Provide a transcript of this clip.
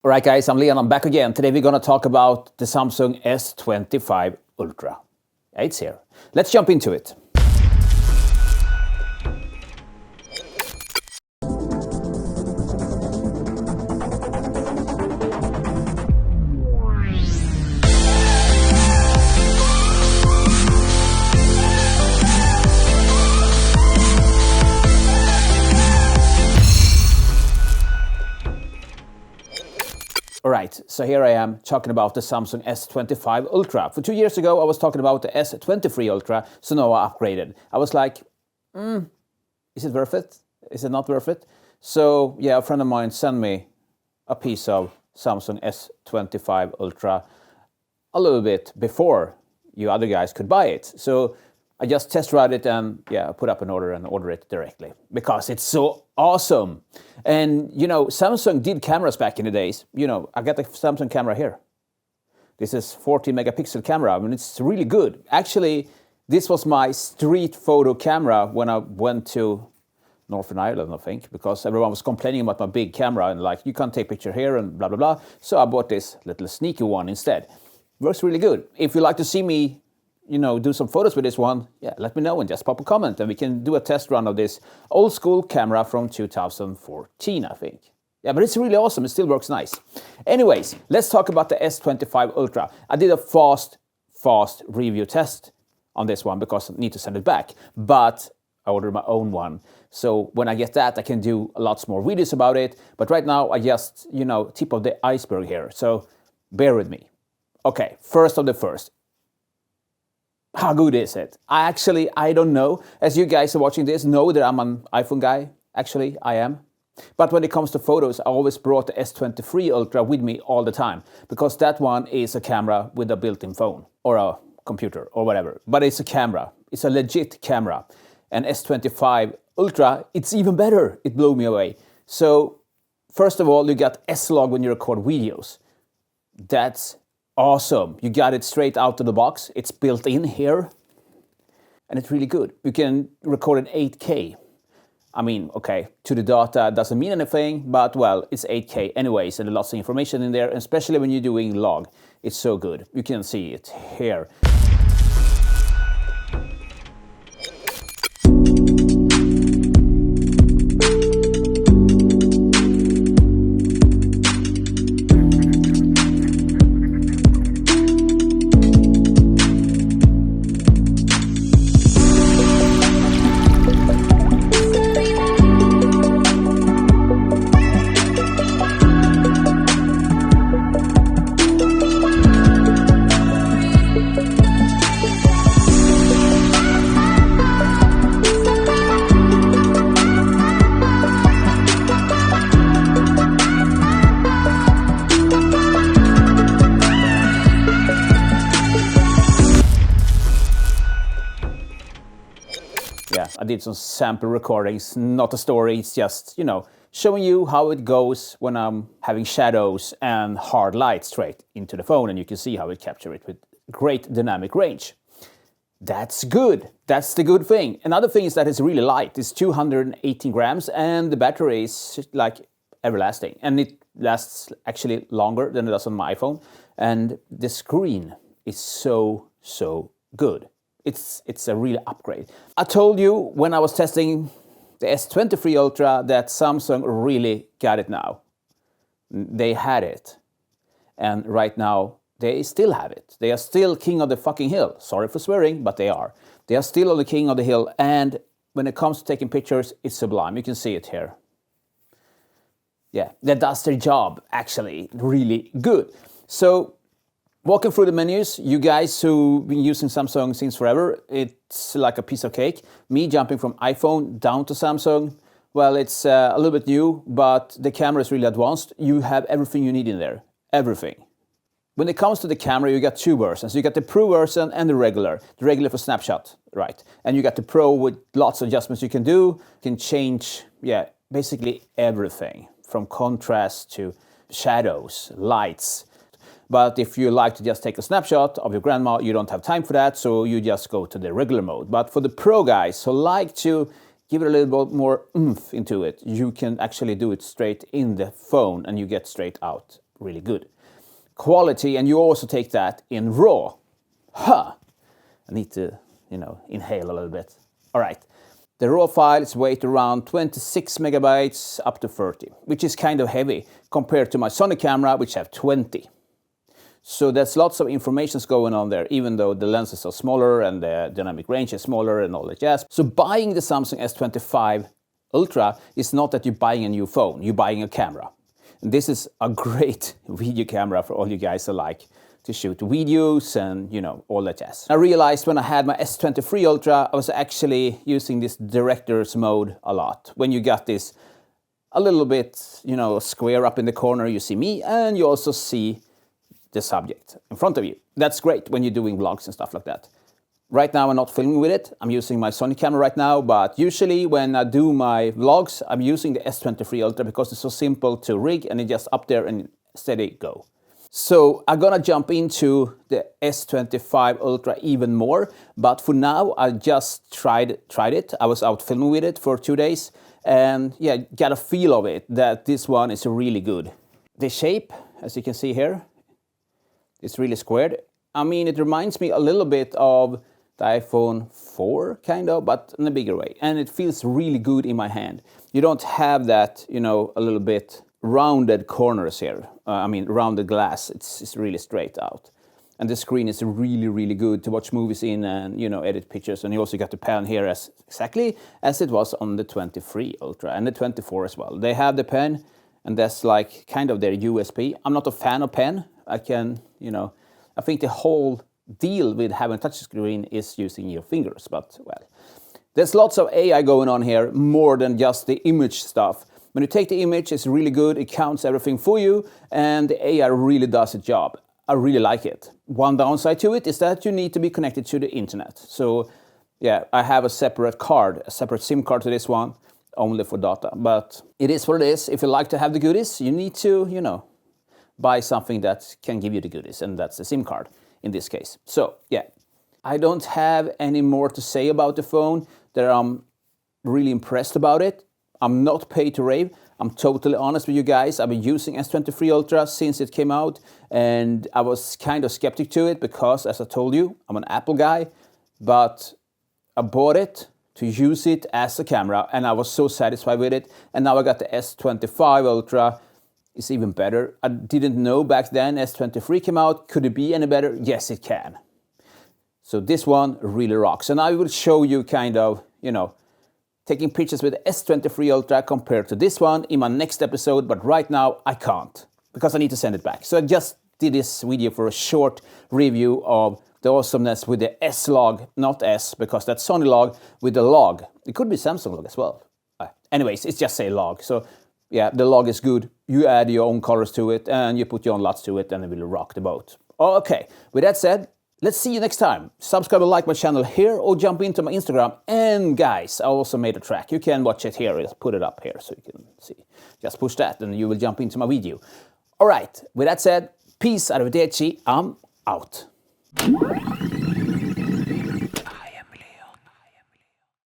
Alright guys, I'm Leon, I'm back again. Today we're gonna talk about the Samsung S25 Ultra. It's here. Let's jump into it. Alright, so here I am talking about the Samsung S25 Ultra. For 2 years ago I was talking about the S23 Ultra, so now I upgraded. I was like, is it worth it? Is it not worth it? So yeah, a friend of mine sent me a piece of Samsung S25 Ultra a little bit before you other guys could buy it. So I just test ride it and yeah, put up an order and order it directly because it's so awesome. And you know, Samsung did cameras back in the days. You know, I got the Samsung camera here. This is 40 megapixel camera. I mean, it's really good. Actually, this was my street photo camera when I went to Northern Ireland, I think, because everyone was complaining about my big camera and like, you can't take picture here and blah, blah, blah. So I bought this little sneaky one instead. Works really good. If you'd like to see me, you know, do some photos with this one, yeah, let me know and just pop a comment and we can do a test run of this old school camera from 2014, I think. Yeah, but it's really awesome. It still works nice. Anyways, let's talk about the S25 Ultra. I did a fast review test on this one because I need to send it back, but I ordered my own one. So when I get that, I can do lots more videos about it. But right now, I just, you know, tip of the iceberg here. So bear with me. Okay, first of the first. How good is it? I don't know. As you guys are watching this, know that I'm an iPhone guy. Actually, I am. But when it comes to photos, I always brought the S23 Ultra with me all the time because that one is a camera with a built-in phone or a computer or whatever. But it's a camera. It's a legit camera. And S25 Ultra, it's even better. It blew me away. So first of all, you got S-Log when you record videos. That's awesome. You got it straight out of the box. It's built in here. And it's really good. You can record in 8K. I mean, okay, to the data doesn't mean anything, but well, it's 8K anyways, and lots of information in there, especially when you're doing log. It's so good. You can see it here. Yeah, I did some sample recordings, not a story, it's just, you know, showing you how it goes when I'm having shadows and hard light straight into the phone, and you can see how it captures it with great dynamic range. That's good. That's the good thing. Another thing is that it's really light. It's 218 grams and the battery is like everlasting. And it lasts actually longer than it does on my iPhone. And the screen is so good. It's a real upgrade. I told you when I was testing the S23 Ultra that Samsung really got it now. They had it. And right now, they still have it. They are still king of the fucking hill. Sorry for swearing, but they are. They are still the king of the hill. And when it comes to taking pictures, it's sublime. You can see it here. Yeah, that does their job, actually, really good. So, walking through the menus, you guys who've been using Samsung since forever, it's like a piece of cake. Me jumping from iPhone down to Samsung, well, it's a little bit new, but the camera is really advanced. You have everything you need in there, everything. When it comes to the camera, you got two versions. You got the Pro version and the regular for snapshot, right? And you got the Pro with lots of adjustments you can do. You can change, yeah, basically everything from contrast to shadows, lights. But if you like to just take a snapshot of your grandma, you don't have time for that, so you just go to the regular mode. But for the Pro guys who like to give it a little bit more oomph into it, you can actually do it straight in the phone and you get straight out really good. Quality, and you also take that in RAW. Huh! I need to, inhale a little bit. All right. The RAW files weight around 26 megabytes up to 30, which is kind of heavy compared to my Sony camera, which have 20. So there's lots of information going on there, even though the lenses are smaller and the dynamic range is smaller and all that jazz. So buying the Samsung S25 Ultra is not that you're buying a new phone, you're buying a camera. And this is a great video camera for all you guys who like to shoot videos and, all that jazz. I realized when I had my S23 Ultra, I was actually using this director's mode a lot. When you got this a little bit, square up in the corner, you see me, and you also see the subject in front of you. That's great when you're doing vlogs and stuff like that. Right now I'm not filming with it. I'm using my Sony camera right now, but usually when I do my vlogs, I'm using the S23 Ultra because it's so simple to rig and it's just up there and steady go. So I'm gonna jump into the S25 Ultra even more, but for now I just tried it. I was out filming with it for 2 days and yeah, got a feel of it that this one is really good. The shape, as you can see here, is really squared. I mean, it reminds me a little bit of the iPhone 4 kind of, but in a bigger way, and it feels really good in my hand. You don't have that, a little bit rounded corners here. Rounded glass. It's really straight out. And the screen is really, really good to watch movies in and, edit pictures. And you also got the pen here exactly as it was on the 23 Ultra and the 24 as well. They have the pen, and that's like kind of their USP. I'm not a fan of pen. I think the whole deal with having a touchscreen is using your fingers, but well. There's lots of AI going on here, more than just the image stuff. When you take the image, it's really good, it counts everything for you, and the AI really does its job. I really like it. One downside to it is that you need to be connected to the internet. So yeah, I have a separate SIM card to this one, only for data. But it is what it is. If you like to have the goodies, you need to, buy something that can give you the goodies, and that's the SIM card in this case. So yeah, I don't have any more to say about the phone. I'm really impressed about it. I'm not paid to rave. I'm totally honest with you guys. I've been using S23 Ultra since it came out, and I was kind of skeptic to it because, as I told you, I'm an Apple guy, but I bought it to use it as a camera, and I was so satisfied with it. And now I got the S25 Ultra. It's even better. I didn't know back then S23 came out. Could it be any better? Yes, it can. So this one really rocks. And I will show you kind of, taking pictures with the S23 Ultra compared to this one in my next episode, but right now I can't because I need to send it back. So I just did this video for a short review of the awesomeness with the S-Log, not S, because that's Sony log, with the log. It could be Samsung log as well. Anyways, it's just say log. So yeah, the log is good. You add your own colors to it and you put your own LUTs to it and it will rock the boat. Okay, with that said, let's see you next time. Subscribe and like my channel here or jump into my Instagram. And guys, I also made a track. You can watch it here. I'll put it up here so you can see. Just push that and you will jump into my video. All right, with that said, peace, arrivederci, I'm out.